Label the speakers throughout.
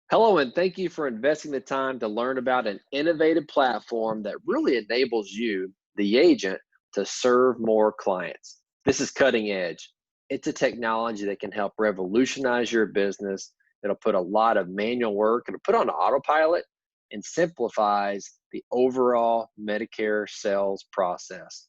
Speaker 1: Hello, and thank you for investing the time to learn about an innovative platform that really enables you, the agent, to serve more clients. This is cutting edge. It's a technology that can help revolutionize your business. It'll put a lot of manual work, it'll put on autopilot and simplifies the overall Medicare sales process.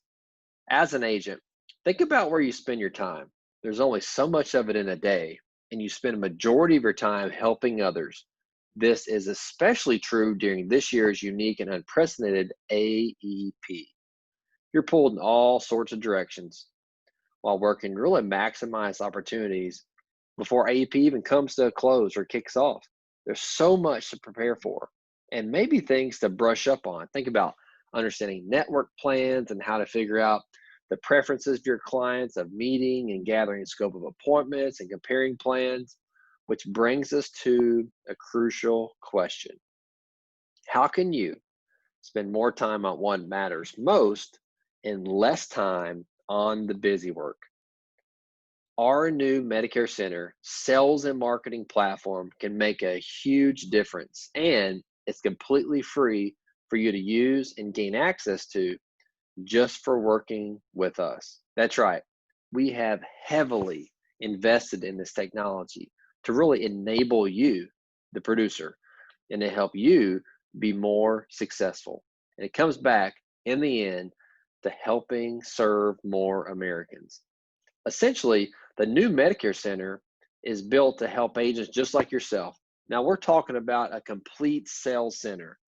Speaker 1: As an agent, think about where you spend your time. There's only so much of it in a day, and you spend a majority of your time helping others. This is especially true during this year's unique and unprecedented AEP. You're pulled in all sorts of directions while working to really maximize opportunities before AEP even comes to a close or kicks off. There's so much to prepare for and maybe things to brush up on. Think about understanding network plans and how to figure out the preferences of your clients, of meeting and gathering scope of appointments and comparing plans, which brings us to a crucial question. How can you spend more time on what matters most and less time on the busy work? Our new Medicare Center sales and marketing platform can make a huge difference, and it's completely free for you to use and gain access to just for working with us. That's right. We have heavily invested in this technology to really enable you, the producer, and to help you be more successful. And it comes back in the end to helping serve more Americans. Essentially, the new Medicare Center is built to help agents just like yourself. Now, we're talking about a complete sales center.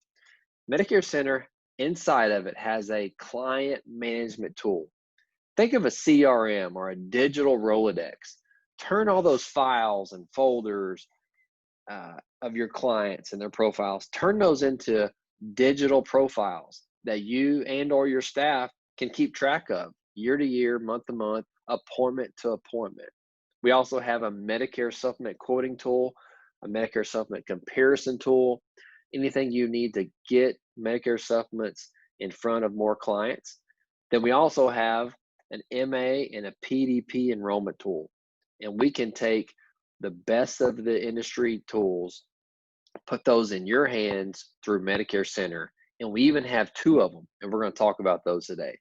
Speaker 1: Medicare Center, inside of it, has a client management tool. Think of a CRM or a digital Rolodex. Turn all those files and folders of your clients and their profiles, turn those into digital profiles that you and or your staff can keep track of year to year, month to month, appointment to appointment. We also have a Medicare supplement quoting tool, a Medicare supplement comparison tool, anything you need to get Medicare supplements in front of more clients. Then we also have an MA and a PDP enrollment tool. And we can take the best of the industry tools, put those in your hands through Medicare Center. And we even have two of them, and we're going to talk about those today.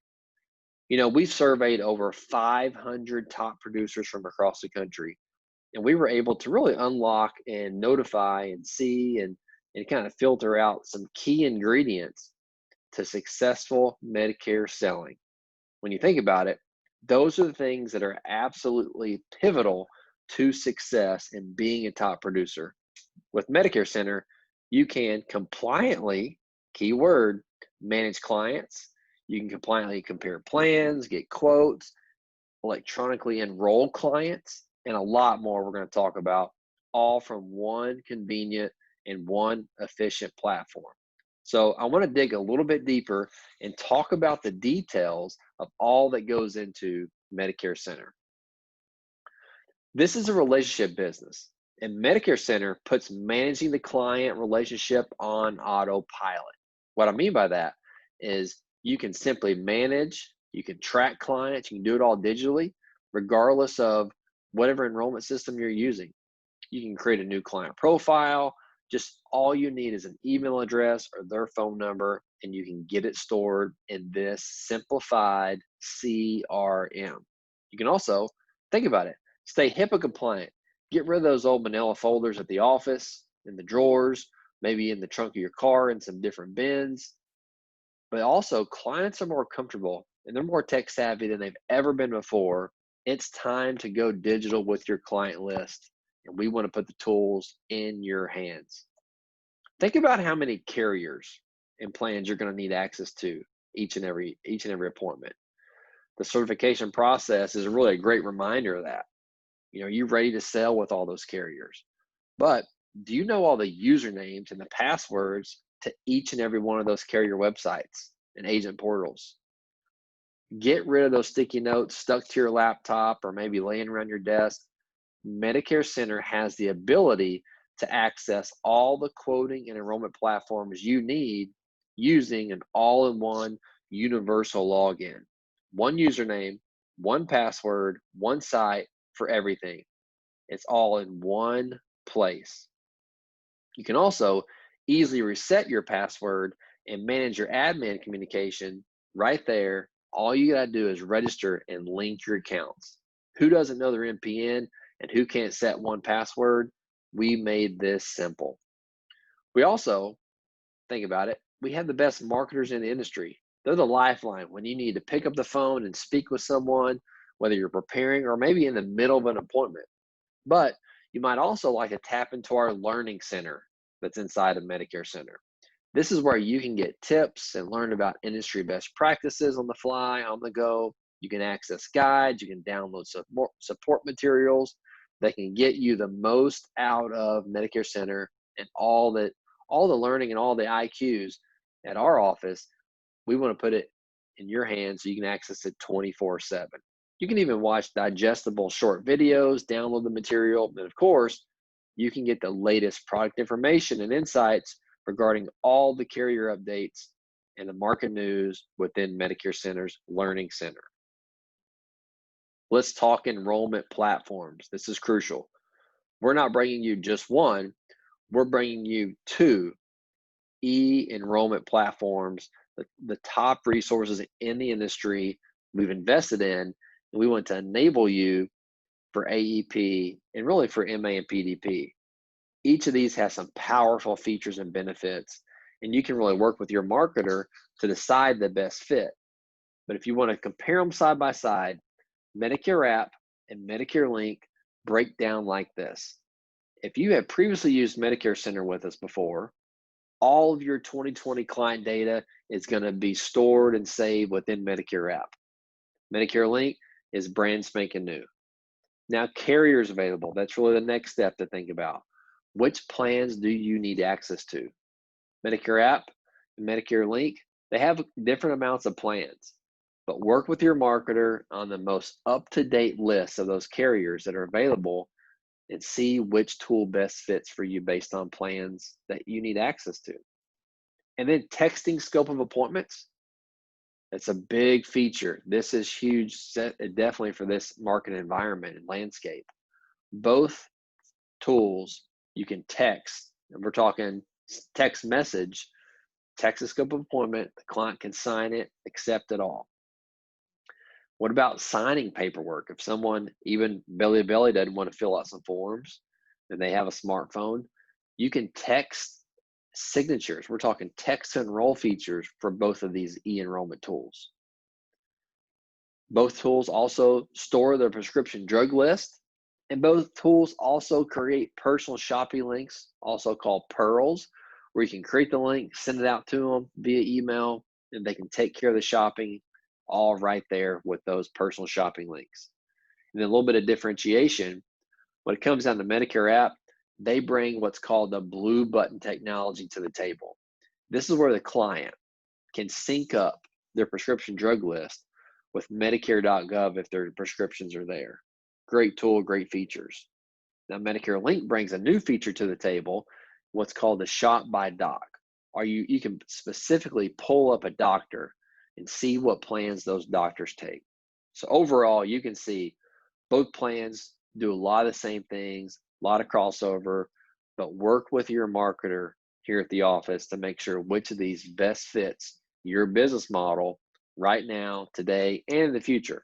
Speaker 1: You know, we've surveyed over 500 top producers from across the country, and we were able to really unlock and notify and see and kind of filter out some key ingredients to successful Medicare selling. When you think about it, those are the things that are absolutely pivotal to success in being a top producer. With Medicare Center, you can compliantly, keyword, manage clients. You can compliantly compare plans, get quotes, electronically enroll clients, and a lot more we're going to talk about, all from one convenient and one efficient platform. So I want to dig a little bit deeper and talk about the details of all that goes into Medicare Center. This is a relationship business, and Medicare Center puts managing the client relationship on autopilot. What I mean by that is you can simply manage, you can track clients, you can do it all digitally, regardless of whatever enrollment system you're using. You can create a new client profile. Just all you need is an email address or their phone number, and you can get it stored in this simplified CRM. You can also, think about it, stay HIPAA compliant. Get rid of those old manila folders at the office, in the drawers, maybe in the trunk of your car in some different bins. But also, clients are more comfortable and they're more tech savvy than they've ever been before. It's time to go digital with your client list, and we want to put the tools in your hands. Think about how many carriers and plans you're going to need access to each and every appointment. The certification process is really a great reminder of that. You know, you're ready to sell with all those carriers. But do you know all the usernames and the passwords to each and every one of those carrier websites and agent portals? Get rid of those sticky notes stuck to your laptop or maybe laying around your desk. Medicare Center has the ability to access all the quoting and enrollment platforms you need using an all-in-one universal login. One username, one password, one site for everything. It's all in one place. You can also easily reset your password and manage your admin communication right there. All you got to do is register and link your accounts. Who doesn't know their NPN and who can't set one password? We made this simple. We also, think about it, we have the best marketers in the industry. They're the lifeline when you need to pick up the phone and speak with someone, whether you're preparing or maybe in the middle of an appointment. But you might also like to tap into our learning center that's inside of Medicare Center. This is where you can get tips and learn about industry best practices on the fly, on the go. You can access guides, you can download support materials that can get you the most out of Medicare Center and all the learning and all the IQs at our office. We want to put it in your hands so you can access it 24/7. You can even watch digestible short videos, download the material, and of course, you can get the latest product information and insights regarding all the carrier updates and the market news within Medicare Center's Learning Center. Let's talk enrollment platforms. This is crucial. We're not bringing you just one, we're bringing you two e-enrollment platforms, the top resources in the industry we've invested in, and we want to enable you for AEP and really for MA and PDP. Each of these has some powerful features and benefits, and you can really work with your marketer to decide the best fit. But if you want to compare them side by side, MedicareApp and MedicareLINK break down like this. If you have previously used Medicare Center with us before, all of your 2020 client data is going to be stored and saved within MedicareApp. MedicareLINK is brand spanking new. Now, carriers available. That's really the next step to think about. Which plans do you need access to? MedicareApp and MedicareLINK, they have different amounts of plans, but work with your marketer on the most up-to-date list of those carriers that are available and see which tool best fits for you based on plans that you need access to. And then texting scope of appointments. It's a big feature. This is huge, definitely for this market environment and landscape. Both tools you can text, and we're talking text message, text a scope of appointment, the client can sign it, accept it all. What about signing paperwork? If someone, even belly to belly, doesn't want to fill out some forms and they have a smartphone, you can text signatures. We're talking text to enroll features for both of these e-enrollment tools. Both tools also store their prescription drug list, and both tools also create personal shopping links, also called pearls, where you can create the link, send it out to them via email, and they can take care of the shopping all right there with those personal shopping links. And then a little bit of differentiation. When it comes down to MedicareApp, they bring what's called the blue button technology to the table. This is where the client can sync up their prescription drug list with Medicare.gov if their prescriptions are there. Great tool, great features. Now, MedicareLINK brings a new feature to the table, what's called the Shop by Doc. You can specifically pull up a doctor and see what plans those doctors take. So overall, you can see both plans do a lot of the same things, a lot of crossover, but work with your marketer here at the office to make sure which of these best fits your business model right now, today, and in the future.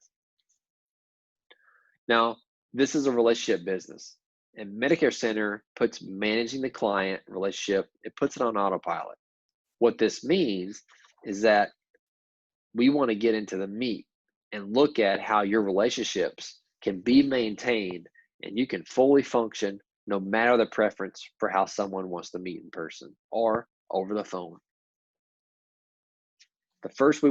Speaker 1: Now, this is a relationship business, and Medicare Center puts managing the client relationship, it puts it on autopilot. What this means is that we want to get into the meat and look at how your relationships can be maintained and you can fully function no matter the preference for how someone wants to meet in person or over the phone. The first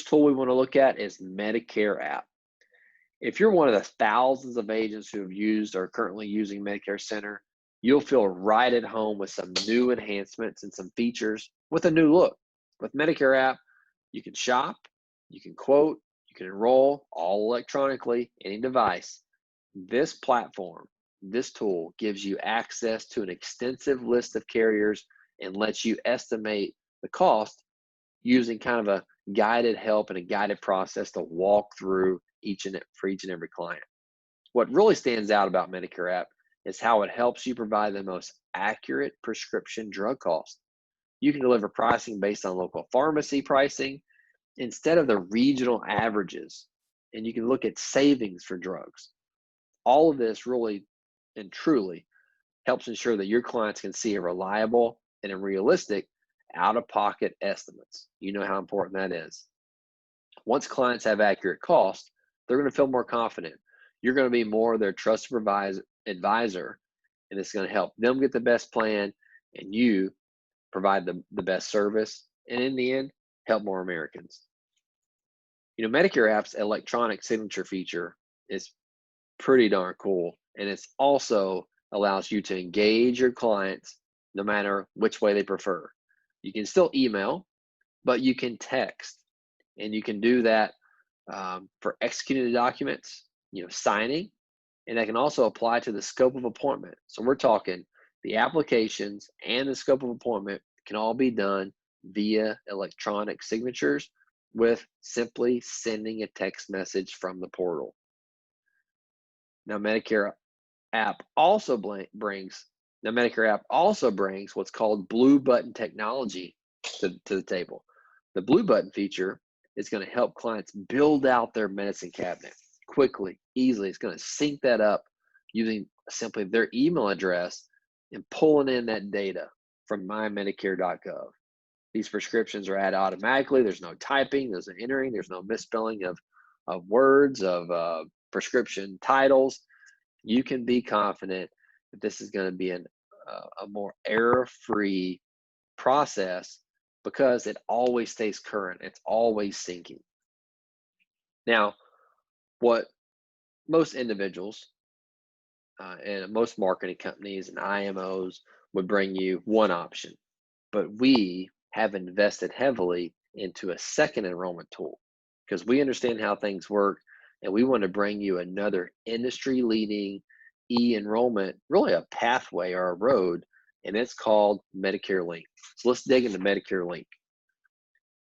Speaker 1: tool we want to look at is MedicareApp. If you're one of the thousands of agents who have used or are currently using Medicare Center, you'll feel right at home with some new enhancements and some features with a new look. With MedicareApp, you can shop, you can quote, you can enroll all electronically, any device. This platform, this tool gives you access to an extensive list of carriers and lets you estimate the cost using kind of a guided help and a guided process to walk through for each and every client. What really stands out about MedicareApp is how it helps you provide the most accurate prescription drug cost. You can deliver pricing based on local pharmacy pricing instead of the regional averages, and you can look at savings for drugs. All of this really and truly helps ensure that your clients can see a reliable and a realistic out-of-pocket estimates. You know how important that is. Once clients have accurate costs, they're going to feel more confident. You're going to be more of their trusted advisor, and it's going to help them get the best plan and you provide the best service, and in the end, help more Americans. Medicare app's electronic signature feature is pretty darn cool, and it's also allows you to engage your clients no matter which way they prefer. You can still email, but you can text, and you can do that for executing the documents, signing, and that can also apply to the scope of appointment. So we're talking the applications and the scope of appointment can all be done via electronic signatures with simply sending a text message from the portal. Now, Medicare app also brings what's called blue button technology to the table. The blue button feature is going to help clients build out their medicine cabinet quickly, easily. It's going to sync that up using simply their email address and pulling in that data from mymedicare.gov. These prescriptions are added automatically. There's no typing, there's no entering, there's no misspelling of words, of prescription titles. You can be confident that this is going to be a more error-free process because it always stays current. It's always syncing. Now, what most individuals and most marketing companies and IMOs would bring you one option, but we have invested heavily into a second enrollment tool because we understand how things work, and we want to bring you another industry-leading e-enrollment, really a pathway or a road, and it's called MedicareLINK. So let's dig into MedicareLINK.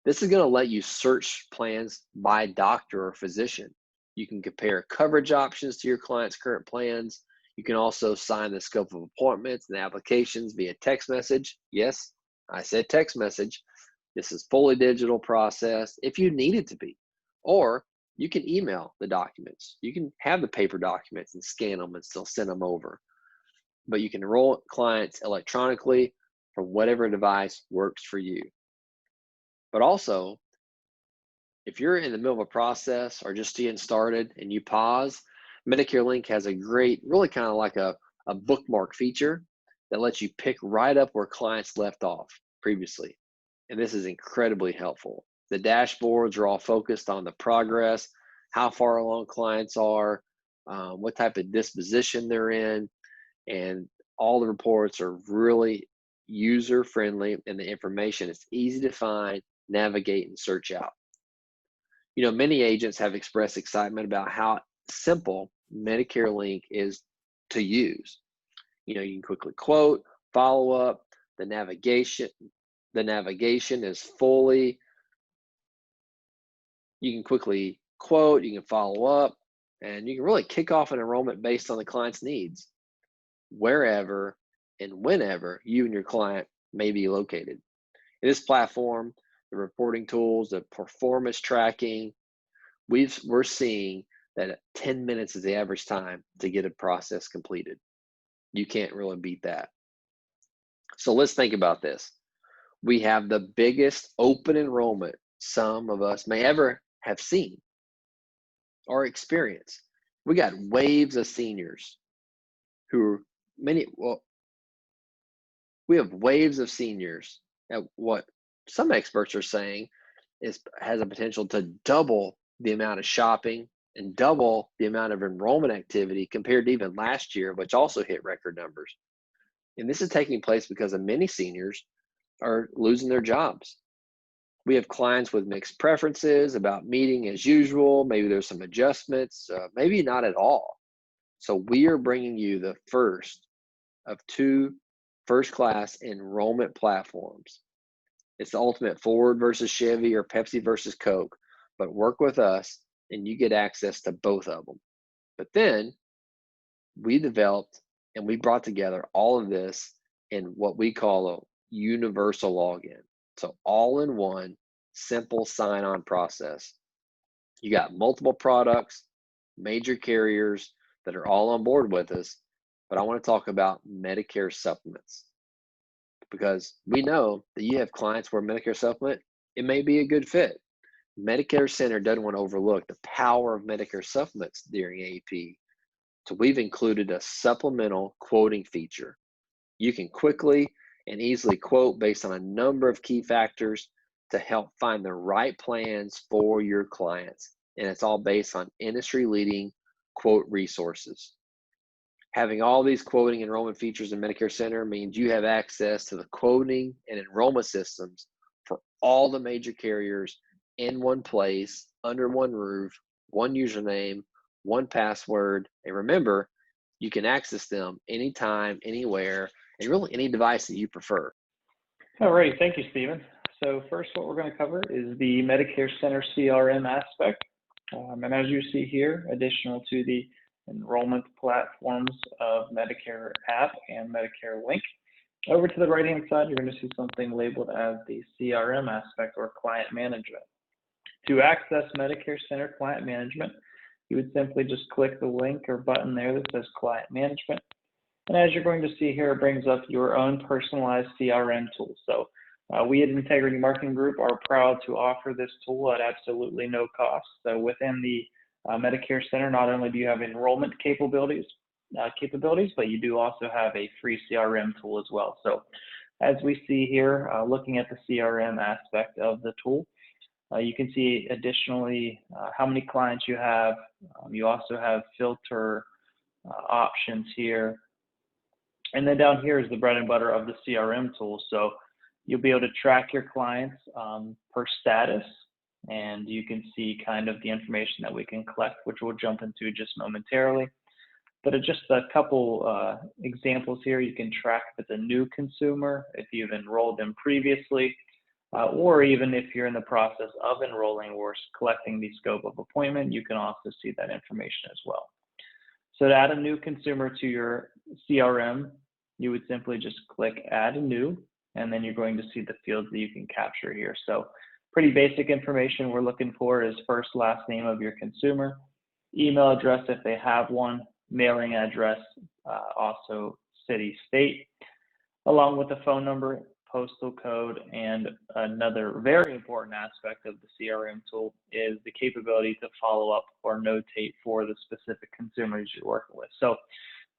Speaker 1: This is going to let you search plans by doctor or physician. You can compare coverage options to your client's current plans. You can also sign the scope of appointments and applications via text message. Yes, I said text message. This is fully digital process if you need it to be. Or you can email the documents. You can have the paper documents and scan them and still send them over. But you can enroll clients electronically from whatever device works for you. But also, if you're in the middle of a process or just getting started and you pause, MedicareLINK has a great, really kind of like a bookmark feature that lets you pick right up where clients left off previously. And this is incredibly helpful. The dashboards are all focused on the progress, how far along clients are, what type of disposition they're in, and all the reports are really user-friendly, and the information is easy to find, navigate, and search out. Many agents have expressed excitement about how simple MedicareLINK is to use. You can quickly quote, follow up, the navigation is fully, you can quickly quote, you can follow up, and you can really kick off an enrollment based on the client's needs, wherever and whenever you and your client may be located. In this platform, the reporting tools, the performance tracking, we're seeing that 10 minutes is the average time to get a process completed. You can't really beat that. So let's think about this. We have the biggest open enrollment some of us may ever have seen or experienced. We got waves of seniors we have waves of seniors at what some experts are saying has a potential to double the amount of shopping and double the amount of enrollment activity compared to even last year, which also hit record numbers. And this is taking place because many seniors are losing their jobs. We have clients with mixed preferences about meeting as usual. Maybe there's some adjustments, maybe not at all. So we are bringing you the first of two first-class enrollment platforms. It's the ultimate Ford versus Chevy or Pepsi versus Coke, but work with us and you get access to both of them. But then we developed And we brought together all of this in what we call a universal login. So all in one simple sign-on process. You got multiple products, major carriers that are all on board with us, but I want to talk about Medicare supplements because we know that you have clients where Medicare supplement, it may be a good fit. MedicareCENTER doesn't want to overlook the power of Medicare supplements during AEP. So we've included a supplemental quoting feature. You can quickly and easily quote based on a number of key factors to help find the right plans for your clients. And it's all based on industry-leading quote resources. Having all these quoting enrollment features in MedicareCENTER means you have access to the quoting and enrollment systems for all the major carriers in one place, under one roof, one username, one password. And remember, you can access them anytime, anywhere, and really any device that you prefer.
Speaker 2: All right, thank you, Stephen. So first, what we're going to cover is the MedicareCENTER CRM aspect. And as you see here, additional to the enrollment platforms of MedicareAPP and MedicareLINK, over to the right-hand side, you're going to see something labeled as the CRM aspect or client management. To access MedicareCENTER Client Management, you would simply just click the link or button there that says Client Management. And as you're going to see here, it brings up your own personalized CRM tool. So we at Integrity Marketing Group are proud to offer this tool at absolutely no cost. So within the MedicareCENTER, not only do you have enrollment capabilities, but you do also have a free CRM tool as well. So as we see here, looking at the CRM aspect of the tool, you can see additionally how many clients you have. You also have filter options here. And then down here is the bread and butter of the CRM tool. So you'll be able to track your clients per status, and you can see kind of the information that we can collect, which we'll jump into just momentarily. But just a couple examples here. You can track if it's a new consumer, if you've enrolled them previously, or even if you're in the process of enrolling or collecting the scope of appointment, you can also see that information as well. So to add a new consumer to your CRM, you would simply just click Add a New, and then you're going to see the fields that you can capture here. So pretty basic information we're looking for is first, last name of your consumer, email address if they have one, mailing address, also city, state, along with the phone number, postal code, and another very important aspect of the CRM tool is the capability to follow up or notate for the specific consumers you're working with. So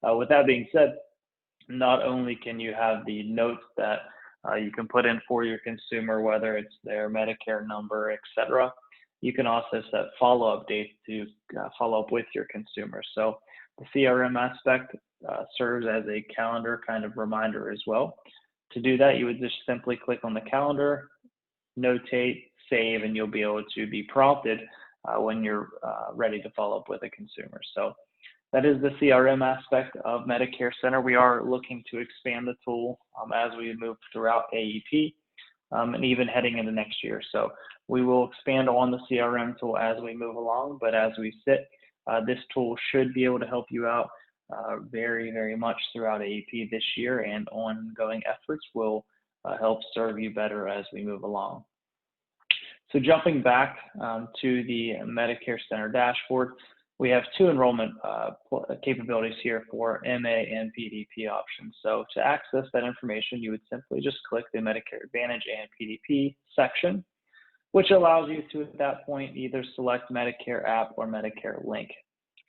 Speaker 2: with that being said, not only can you have the notes that you can put in for your consumer, whether it's their Medicare number, etc., you can also set follow-up dates to follow up with your consumer. So the CRM aspect serves as a calendar kind of reminder as well. To do that, you would just simply click on the calendar, notate, save, and you'll be able to be prompted when you're ready to follow up with a consumer. So that is the CRM aspect of MedicareCENTER. We are looking to expand the tool as we move throughout AEP and even heading into next year. So we will expand on the CRM tool as we move along, but as we sit, this tool should be able to help you out very, very much throughout AEP this year, and ongoing efforts will help serve you better as we move along. So jumping back to the MedicareCENTER dashboard, we have two enrollment capabilities here for MA and PDP options. So to access that information, you would simply just click the Medicare Advantage and PDP section, which allows you to, at that point, either select MedicareAPP or MedicareLINK.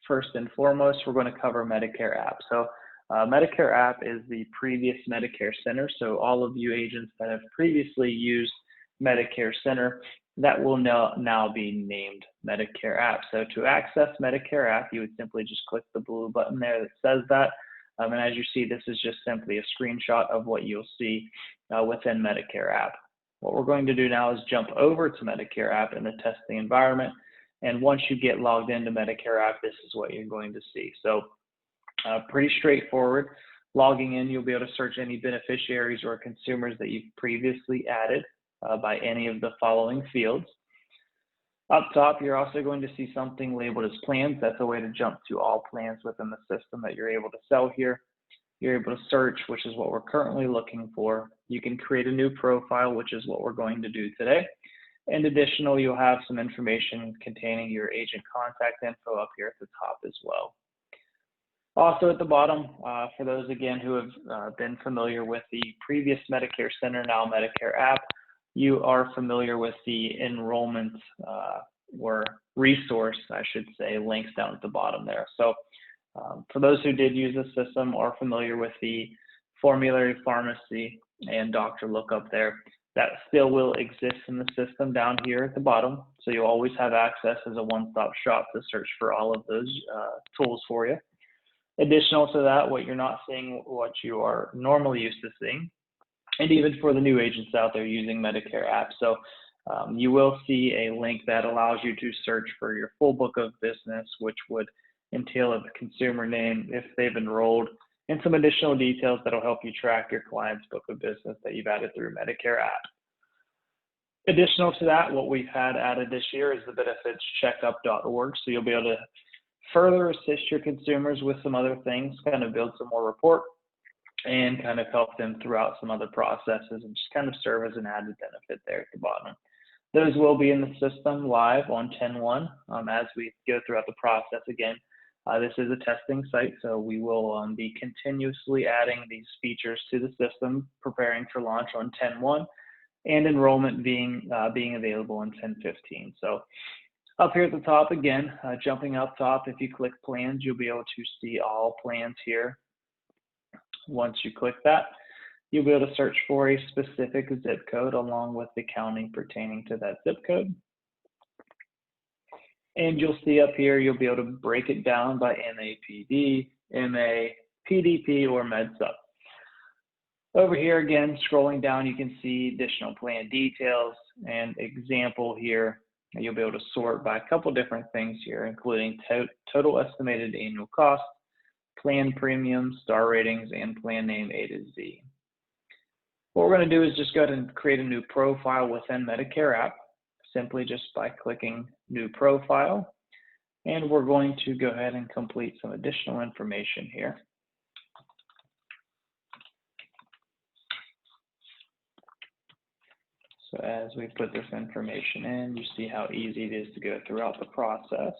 Speaker 2: First and foremost, we're going to cover MedicareAPP. So MedicareAPP is the previous MedicareCENTER. So all of you agents that have previously used MedicareCENTER, that will now be named MedicareAPP. So to access MedicareAPP, you would simply just click the blue button there that says that. And as you see, this is just simply a screenshot of what you'll see within MedicareAPP. What we're going to do now is jump over to MedicareAPP in the testing environment. And once you get logged into MedicareAPP, this is what you're going to see. So pretty straightforward. Logging in, you'll be able to search any beneficiaries or consumers that you've previously added by any of the following fields. Up top, you're also going to see something labeled as plans. That's a way to jump to all plans within the system that you're able to sell here. You're able to search, which is what we're currently looking for. You can create a new profile, which is what we're going to do today. And additionally, you'll have some information containing your agent contact info up here at the top as well. Also at the bottom, for those again who have been familiar with the previous Medicare Center, now Medicare app, you are familiar with the enrollment or resource, I should say, links down at the bottom there. So for those who did use the system or are familiar with the formulary pharmacy and doctor lookup there, that still will exist in the system down here at the bottom. So you'll always have access as a one-stop shop to search for all of those tools for you. Additional to that, what you're not seeing, what you are normally used to seeing, and even for the new agents out there using Medicare app. So you will see a link that allows you to search for your full book of business, which would entail a consumer name, if they've enrolled, and some additional details that'll help you track your client's book of business that you've added through Medicare app. Additional to that, what we've had added this year is the benefitscheckup.org. So you'll be able to further assist your consumers with some other things, kind of build some more rapport and kind of help them throughout some other processes and just kind of serve as an added benefit there at the bottom. Those will be in the system live on 10/1 as we go throughout the process again. This is a testing site, so we will be continuously adding these features to the system, preparing for launch on 10/1, and enrollment being available on 10/15. So up here at the top again, jumping up top, if you click plans, you'll be able to see all plans here. Once you click that, you'll be able to search for a specific zip code along with the county pertaining to that zip code. And you'll see up here, you'll be able to break it down by MAPD, MA, PDP, or MedSup. Over here again, scrolling down, you can see additional plan details and example here. You'll be able to sort by a couple different things here, including total estimated annual cost, plan premium, star ratings, and plan name A to Z. What we're going to do is just go ahead and create a new profile within Medicare app, simply just by clicking new profile. And we're going to go ahead and complete some additional information here. So as we put this information in, you see how easy it is to go throughout the process.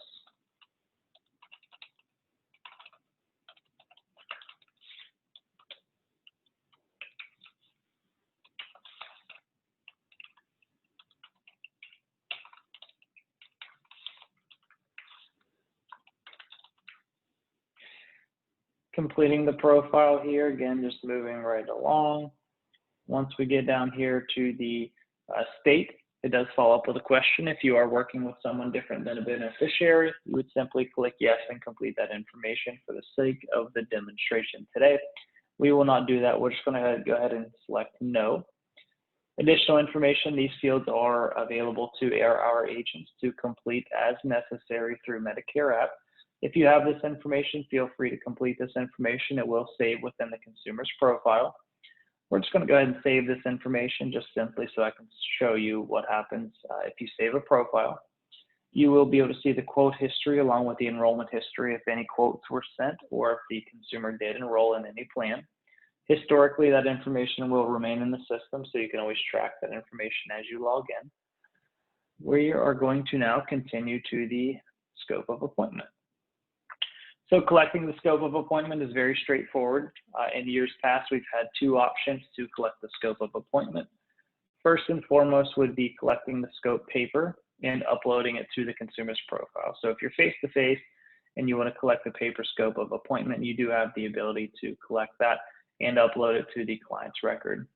Speaker 2: Completing the profile here, again, just moving right along. Once we get down here to the state, it does follow up with a question. If you are working with someone different than a beneficiary, you would simply click yes and complete that information for the sake of the demonstration today. We will not do that. We're just going to go ahead and select no. Additional information, these fields are available to our agents to complete as necessary through Medicare app. If you have this information, feel free to complete this information. It will save within the consumer's profile. We're just going to go ahead and save this information just simply so I can show you what happens if you save a profile. You will be able to see the quote history along with the enrollment history if any quotes were sent or if the consumer did enroll in any plan. Historically, that information will remain in the system, so you can always track that information as you log in. We are going to now continue to the scope of appointment. So collecting the scope of appointment is very straightforward. In years past, we've had two options to collect the scope of appointment. First and foremost would be collecting the scope paper and uploading it to the consumer's profile. So if you're face-to-face and you want to collect the paper scope of appointment, you do have the ability to collect that and upload it to the client's record.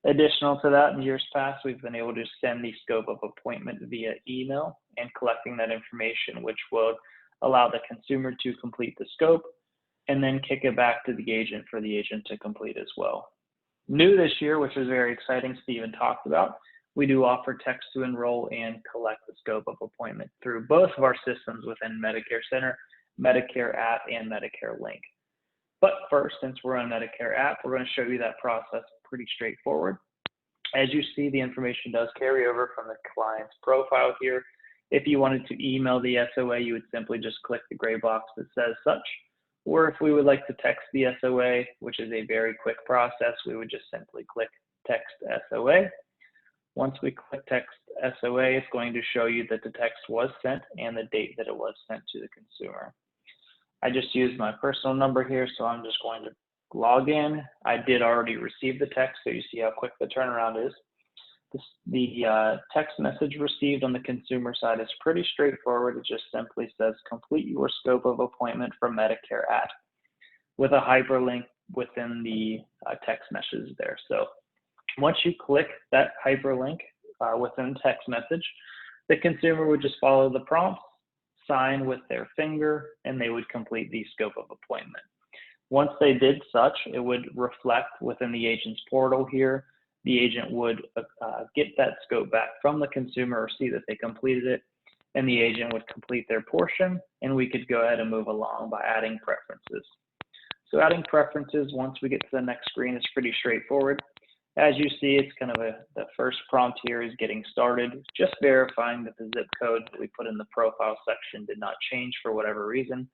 Speaker 2: Additional to that, in years past, we've been able to send the scope of appointment via email and collecting that information, which will allow the consumer to complete the scope and then kick it back to the agent for the agent to complete as well. New this year, which is very exciting, Stephen talked about, we do offer text to enroll and collect the scope of appointment through both of our systems within MedicareCENTER, MedicareAPP, and MedicareLINK. But first, since we're on MedicareAPP, we're going to show you that process pretty straightforward. As you see, the information does carry over from the client's profile here. If you wanted to email the SOA, you would simply just click the gray box that says such, or if we would like to text the SOA, which is a very quick process, we would just simply click text SOA. Once we click text SOA, it's going to show you that the text was sent and the date that it was sent to the consumer. I just used my personal number here, so I'm just going to log in. I did already receive the text, so you see how quick the turnaround is. The text message received on the consumer side is pretty straightforward. It just simply says, complete your scope of appointment from MedicareAPP, with a hyperlink within the text message there. So once you click that hyperlink within the text message, the consumer would just follow the prompts, sign with their finger, and they would complete the scope of appointment. Once they did such, it would reflect within the agent's portal here. The agent would get that scope back from the consumer or see that they completed it, and the agent would complete their portion, and we could go ahead and move along by adding preferences. So adding preferences, once we get to the next screen, is pretty straightforward. As you see, it's kind of the first prompt here is getting started, just verifying that the zip code that we put in the profile section did not change for whatever reason.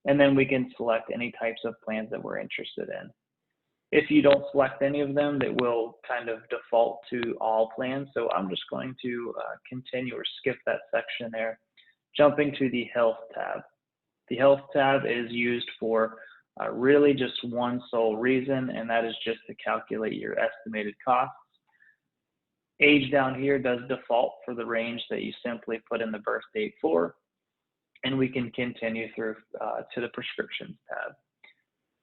Speaker 2: And then we can select any types of plans that we're interested in. If you don't select any of them, it will kind of default to all plans. So I'm just going to continue or skip that section there, jumping to the Health tab. The Health tab is used for really just one sole reason, and that is just to calculate your estimated costs. Age down here does default for the range that you simply put in the birth date for, and we can continue through to the Prescriptions tab.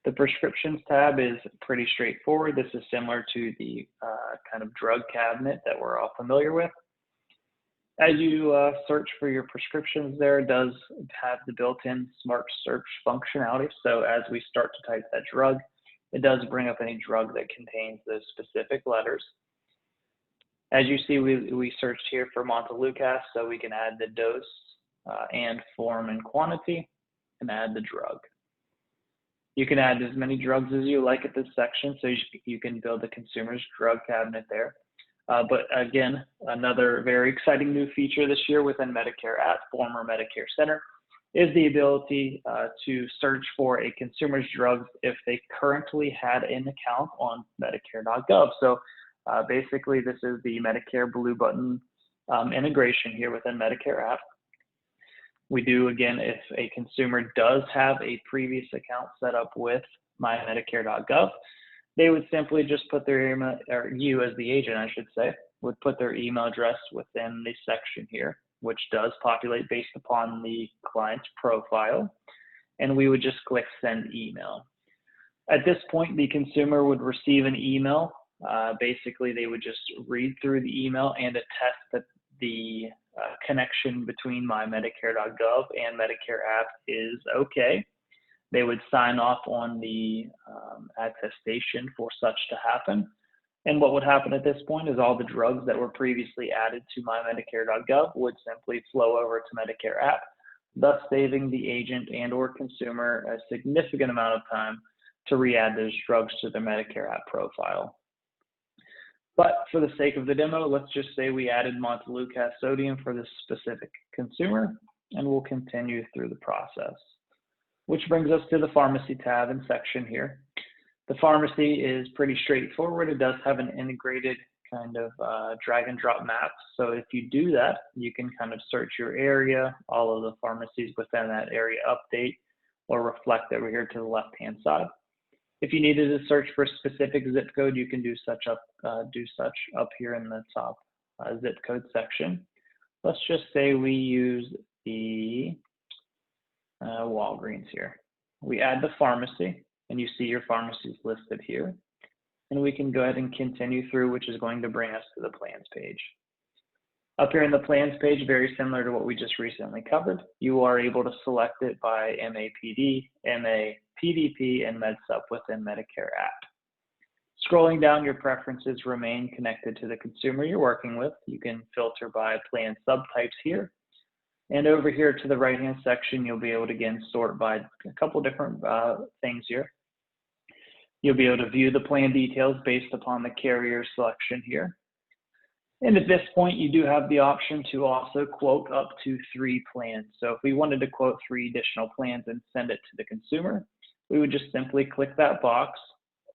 Speaker 2: The Prescriptions tab is pretty straightforward. This is similar to the kind of drug cabinet that we're all familiar with. As you search for your prescriptions there, it does have the built-in smart search functionality. So as we start to type that drug, it does bring up any drug that contains those specific letters. As you see, we searched here for Montelukast, so we can add the dose and form and quantity and add the drug. You can add as many drugs as you like at this section, so you can build a consumer's drug cabinet there. But again, another very exciting new feature this year within MedicareAPP, former MedicareCENTER, is the ability to search for a consumer's drugs if they currently had an account on Medicare.gov. So basically, this is the Medicare blue button integration here within MedicareAPP. We do, again, if a consumer does have a previous account set up with MyMedicare.gov, they would simply just put their email, or you as the agent, I should say, would put their email address within the section here, which does populate based upon the client's profile, and we would just click send email. At this point, the consumer would receive an email. Basically, they would just read through the email and attest that the connection between MyMedicare.gov and MedicareAPP is okay. They would sign off on the attestation for such to happen. And what would happen at this point is all the drugs that were previously added to MyMedicare.gov would simply flow over to MedicareAPP, thus saving the agent and or consumer a significant amount of time to re-add those drugs to their MedicareAPP profile. But for the sake of the demo, let's just say we added Montelukast sodium for this specific consumer, and we'll continue through the process. Which brings us to the Pharmacy tab and section here. The Pharmacy is pretty straightforward. It does have an integrated kind of drag and drop map. So if you do that, you can kind of search your area, all of the pharmacies within that area update or reflect over here to the left-hand side. If you needed to search for a specific zip code, you can do such up here in the top zip code section. Let's just say we use the Walgreens here. We add the pharmacy, and you see your pharmacies listed here. And we can go ahead and continue through, which is going to bring us to the plans page. Up here in the plans page, very similar to what we just recently covered, you are able to select it by MAPD, MA, PDP, and MedSup within MedicareAPP. Scrolling down, your preferences remain connected to the consumer you're working with. You can filter by plan subtypes here. And over here to the right-hand section, you'll be able to, again, sort by a couple different things here. You'll be able to view the plan details based upon the carrier selection here. And at this point, you do have the option to also quote up to 3 plans. So if we wanted to quote 3 additional plans and send it to the consumer, we would just simply click that box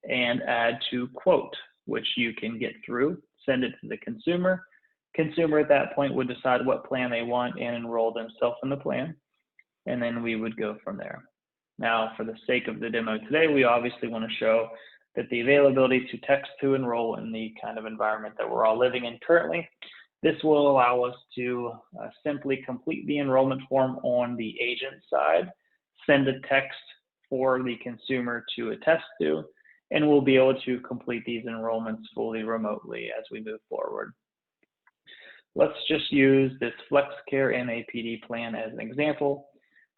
Speaker 2: and add to quote, which you can get through, send it to the consumer. Consumer at that point would decide what plan they want and enroll themselves in the plan, and then we would go from there. Now, for the sake of the demo today, we obviously want to show that the availability to text to enroll in the kind of environment that we're all living in currently, this will allow us to simply complete the enrollment form on the agent side, send a text for the consumer to attest to, and we'll be able to complete these enrollments fully remotely as we move forward. Let's just use this FlexCare MAPD plan as an example.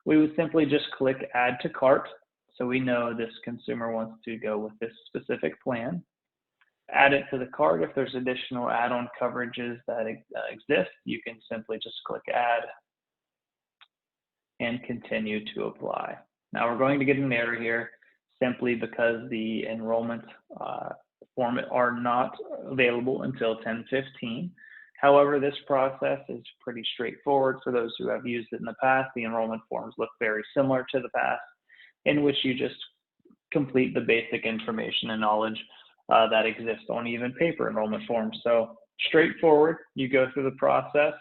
Speaker 2: We would simply just click add to cart. So we know this consumer wants to go with this specific plan. Add it to the cart. If there's additional add-on coverages that exist, you can simply just click add and continue to apply. Now we're going to get an error here simply because the enrollment form are not available until 10/15. However, this process is pretty straightforward for those who have used it in the past. The enrollment forms look very similar to the past, in which you just complete the basic information and knowledge that exists on even paper enrollment forms. So straightforward, you go through the process.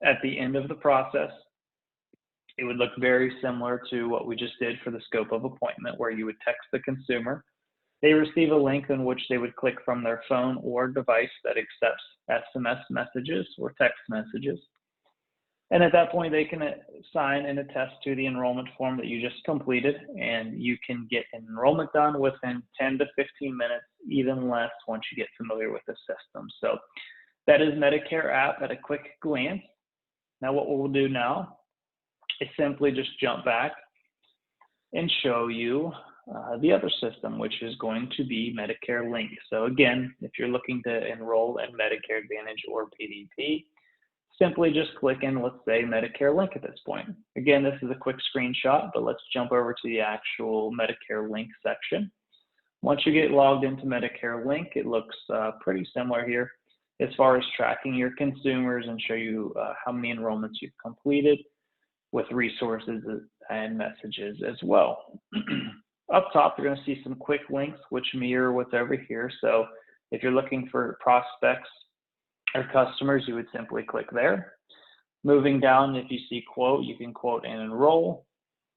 Speaker 2: At the end of the process, it would look very similar to what we just did for the scope of appointment, where you would text the consumer. They receive a link in which they would click from their phone or device that accepts SMS messages or text messages. And at that point, they can sign and attest to the enrollment form that you just completed, and you can get enrollment done within 10 to 15 minutes, even less once you get familiar with the system. So that is Medicare app at a quick glance. Now what we'll do now is simply just jump back and show you the other system, which is going to be MedicareLINK. So again, if you're looking to enroll in Medicare Advantage or PDP, simply just click in, let's say, MedicareLINK at this point. Again, this is a quick screenshot, but let's jump over to the actual MedicareLINK section. Once you get logged into MedicareLINK, it looks pretty similar here as far as tracking your consumers and show you how many enrollments you've completed with resources and messages as well. Up top, you're going to see some quick links which mirror what's over here. So if you're looking for prospects or customers, you would simply click there. Moving down, if you see quote, you can quote and enroll.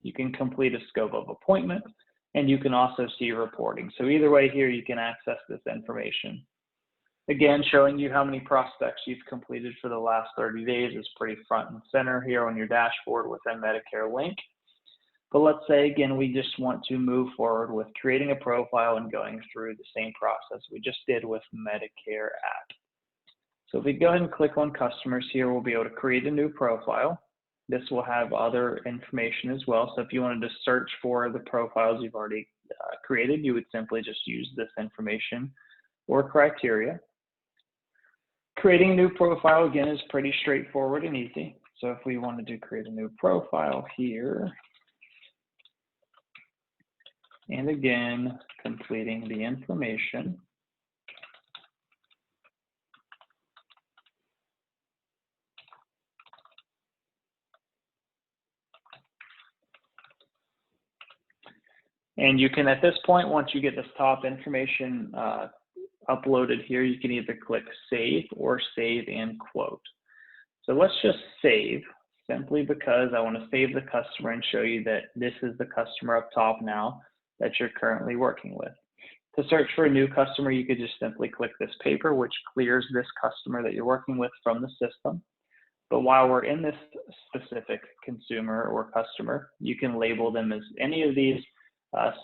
Speaker 2: You can complete a scope of appointment, and you can also see reporting. So either way here, you can access this information. Again, showing you how many prospects you've completed for the last 30 days is pretty front and center here on your dashboard within MedicareLINK. But let's say, again, we just want to move forward with creating a profile and going through the same process we just did with MedicareAPP. So if we go ahead and click on customers here, we'll be able to create a new profile. This will have other information as well. So if you wanted to search for the profiles you've already created, you would simply just use this information or criteria. Creating a new profile, again, is pretty straightforward and easy. So if we wanted to create a new profile here, and again, completing the information. And you can, at this point, once you get this top information uploaded here, you can either click save or save and quote. So let's just save, simply because I want to save the customer and show you that this is the customer up top now that you're currently working with. To search for a new customer, you could just simply click this paper, which clears this customer that you're working with from the system. But while we're in this specific consumer or customer, you can label them as any of these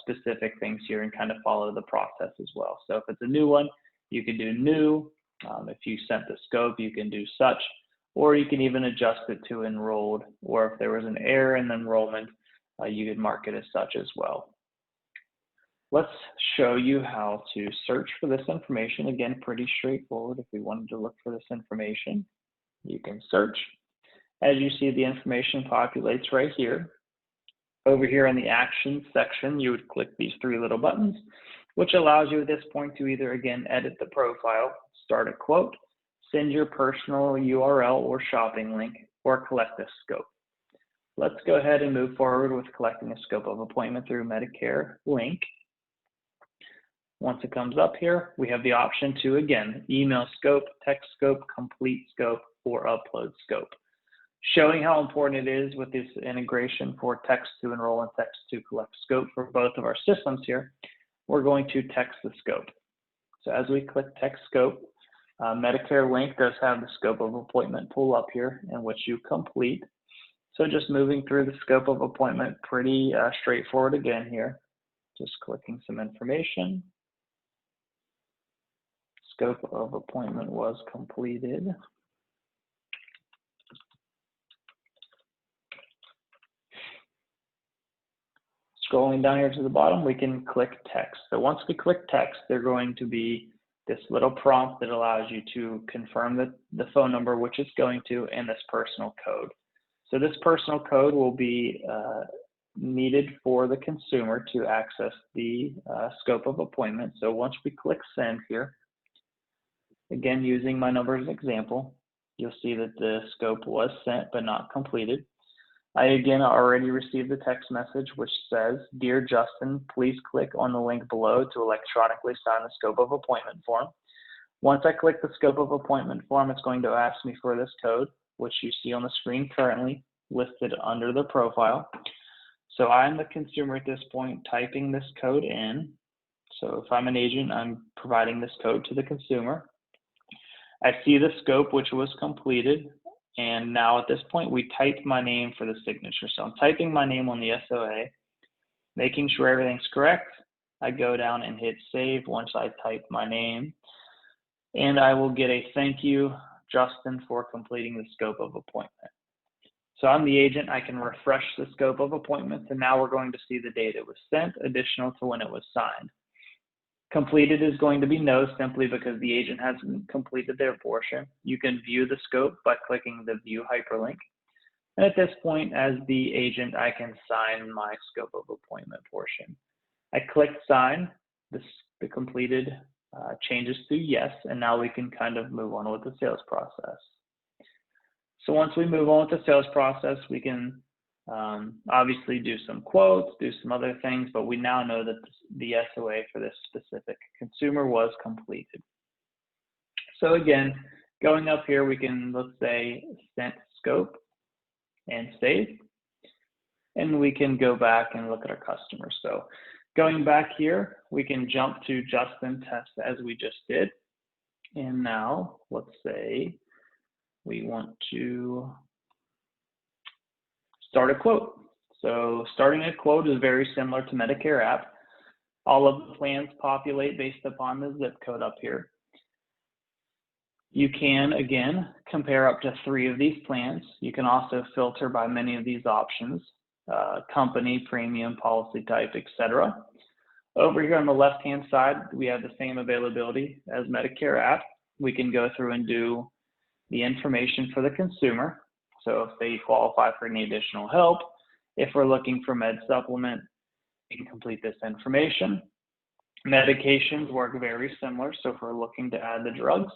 Speaker 2: specific things here and kind of follow the process as well. So if it's a new one, you can do new. If you sent the scope, you can do such, or you can even adjust it to enrolled, or if there was an error in the enrollment, you could mark it as such as well. Let's show you how to search for this information. Again, pretty straightforward. If we wanted to look for this information, you can search. As you see, the information populates right here. Over here in the Actions section, you would click these three little buttons, which allows you at this point to either, again, edit the profile, start a quote, send your personal URL or shopping link, or collect a scope. let's go ahead and move forward with collecting a scope of appointment through MedicareLINK. Once it comes up here, we have the option to, again, email scope, text scope, complete scope, or upload scope. Showing how important it is with this integration for text to enroll and text to collect scope for both of our systems here, we're going to text the scope. So as we click text scope, MedicareLINK does have the scope of appointment pull up here in which you complete. So just moving through the scope of appointment, pretty straightforward again here. Just clicking some information. Scope of appointment was completed. Scrolling down here to the bottom, we can click text. So once we click text, there's going to be this little prompt that allows you to confirm the phone number which it's going to and this personal code. So this personal code will be needed for the consumer to access the scope of appointment. So once we click send here, again, using my number as an example, you'll see that the scope was sent but not completed. I again already received the text message which says, "Dear Justin, please click on the link below to electronically sign the scope of appointment form." Once I click the scope of appointment form, it's going to ask me for this code, which you see on the screen currently listed under the profile. So I'm the consumer at this point typing this code in. So if I'm an agent, I'm providing this code to the consumer. I see the scope which was completed. And now at this point, we type my name for the signature. So I'm typing my name on the SOA, making sure everything's correct. I go down and hit save once I type my name. And I will get a thank you, Justin, for completing the scope of appointment. So I'm the agent. I can refresh the scope of appointments. And now we're going to see the date it was sent, additional to when it was signed. Completed is going to be no, simply because the agent hasn't completed their portion. You can view the scope by clicking the view hyperlink. And at this point, as the agent, I can sign my scope of appointment portion. I click sign, the completed changes to yes, and now we can kind of move on with the sales process. So once we move on with the sales process, we can obviously do some quotes, do some other things, but we now know that the SOA for this specific consumer was completed. So again, going up here, we can, let's say, sent scope and save, and we can go back and look at our customer. So going back here, we can jump to Justin test as we just did. And now let's say we want to start a quote. So starting a quote is very similar to Medicare app. All of the plans populate based upon the zip code up here. You can, again, compare up to 3 of these plans. You can also filter by many of these options, company, premium, policy type, etc. Over here on the left-hand side, we have the same availability as Medicare app. We can go through and do the information for the consumer. So if they qualify for any additional help, if we're looking for med supplement, we can complete this information. Medications work very similar. So if we're looking to add the drugs,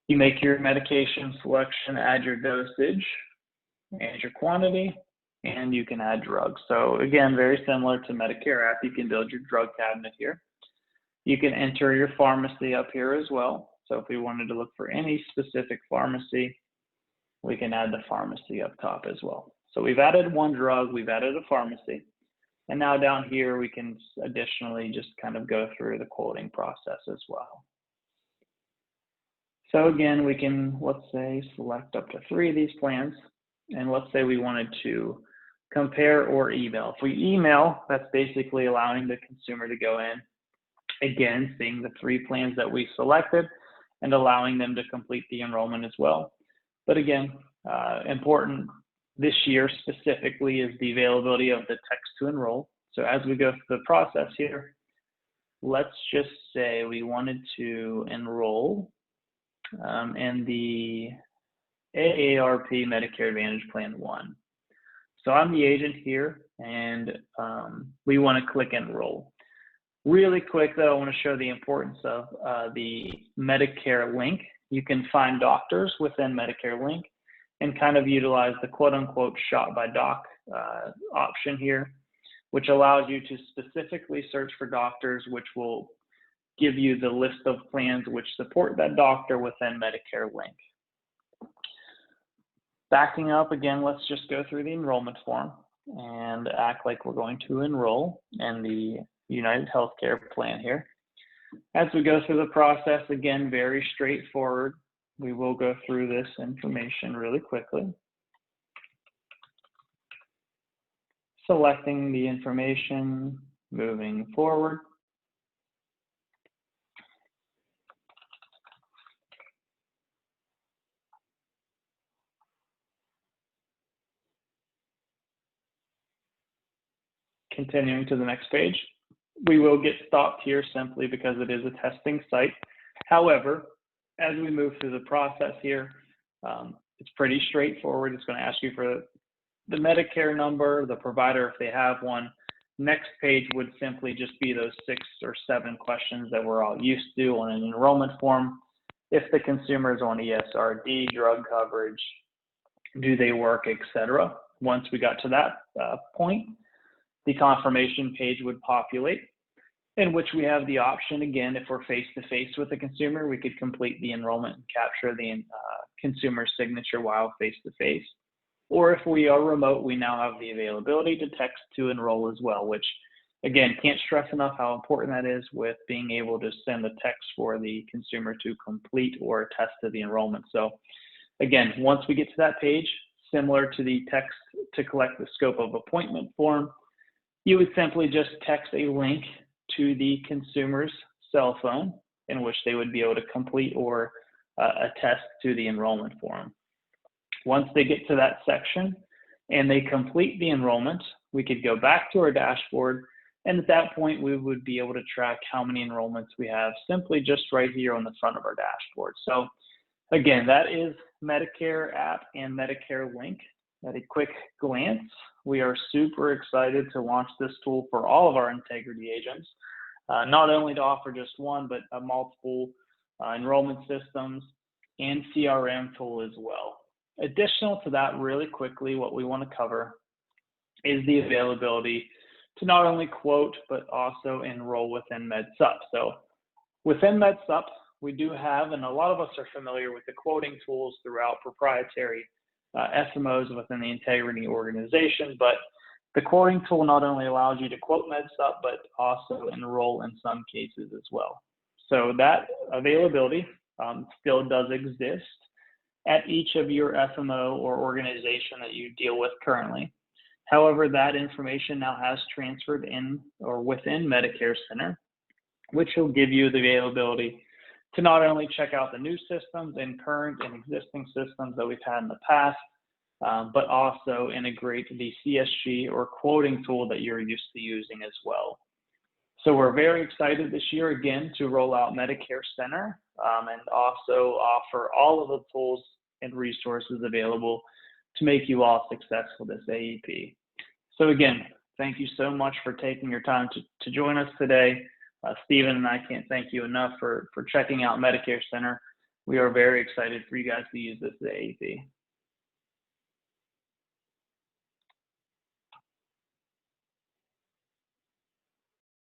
Speaker 2: you make your medication selection, add your dosage, add your quantity, and you can add drugs. So again, very similar to Medicare app, you can build your drug cabinet here. You can enter your pharmacy up here as well. So if we wanted to look for any specific pharmacy, we can add the pharmacy up top as well. So we've added one drug, we've added a pharmacy, and now down here we can additionally just kind of go through the quoting process as well. So again, we can, let's say, select up to 3 of these plans, and let's say we wanted to compare or email. If we email, that's basically allowing the consumer to go in, again, seeing the 3 plans that we selected and allowing them to complete the enrollment as well. But again, important this year specifically is the availability of the text to enroll. So as we go through the process here, let's just say we wanted to enroll in the AARP Medicare Advantage Plan 1. So I'm the agent here, and we want to click enroll. Really quick though, I want to show the importance of the MedicareLINK. You can find doctors within MedicareLINK. and kind of utilize the quote unquote shot by doc option here, which allows you to specifically search for doctors, which will give you the list of plans which support that doctor within MedicareLINK. Backing up again, let's just go through the enrollment form and act like we're going to enroll in the United Healthcare plan here. As we go through the process, again, very straightforward. We will go through this information really quickly. Selecting the information, moving forward. Continuing to the next page. We will get stopped here simply because it is a testing site. However, as we move through the process here, it's pretty straightforward. It's going to ask you for the Medicare number, the provider if they have one. Next page would simply just be those 6 or 7 questions that we're all used to on an enrollment form. If the consumer is on ESRD, drug coverage, do they work, etc. Once we got to that point, the confirmation page would populate, in which we have the option, again, if we're face-to-face with the consumer, we could complete the enrollment and capture the consumer signature while face-to-face. Or if we are remote, we now have the availability to text to enroll as well, which, again, can't stress enough how important that is with being able to send a text for the consumer to complete or attest to the enrollment. So, again, once we get to that page, similar to the text to collect the scope of appointment form, you would simply just text a link to the consumer's cell phone in which they would be able to complete or attest to the enrollment form. Once they get to that section and they complete the enrollment, we could go back to our dashboard, and at that point we would be able to track how many enrollments we have simply just right here on the front of our dashboard. So again, that is MedicareAPP and MedicareLINK. At a quick glance, we are super excited to launch this tool for all of our integrity agents, not only to offer just one, but multiple enrollment systems and CRM tool as well. Additional to that, really quickly, what we want to cover is the availability to not only quote, but also enroll within MedSup. So within MedSup, we do have, and a lot of us are familiar with the quoting tools throughout proprietary FMOs within the integrity organization, but the quoting tool not only allows you to quote MedSup, but also enroll in some cases as well. So that availability still does exist at each of your FMO or organization that you deal with currently. However, that information now has transferred in or within MedicareCENTER, which will give you the availability to not only check out the new systems and current and existing systems that we've had in the past, but also integrate the CSG or quoting tool that you're used to using as well. So we're very excited this year, again, to roll out MedicareCENTER and also offer all of the tools and resources available to make you all successful this AEP. So again, thank you so much for taking your time to join us today. Stephen and I can't thank you enough for checking out MedicareCENTER. We are very excited for you guys to use this at AEP.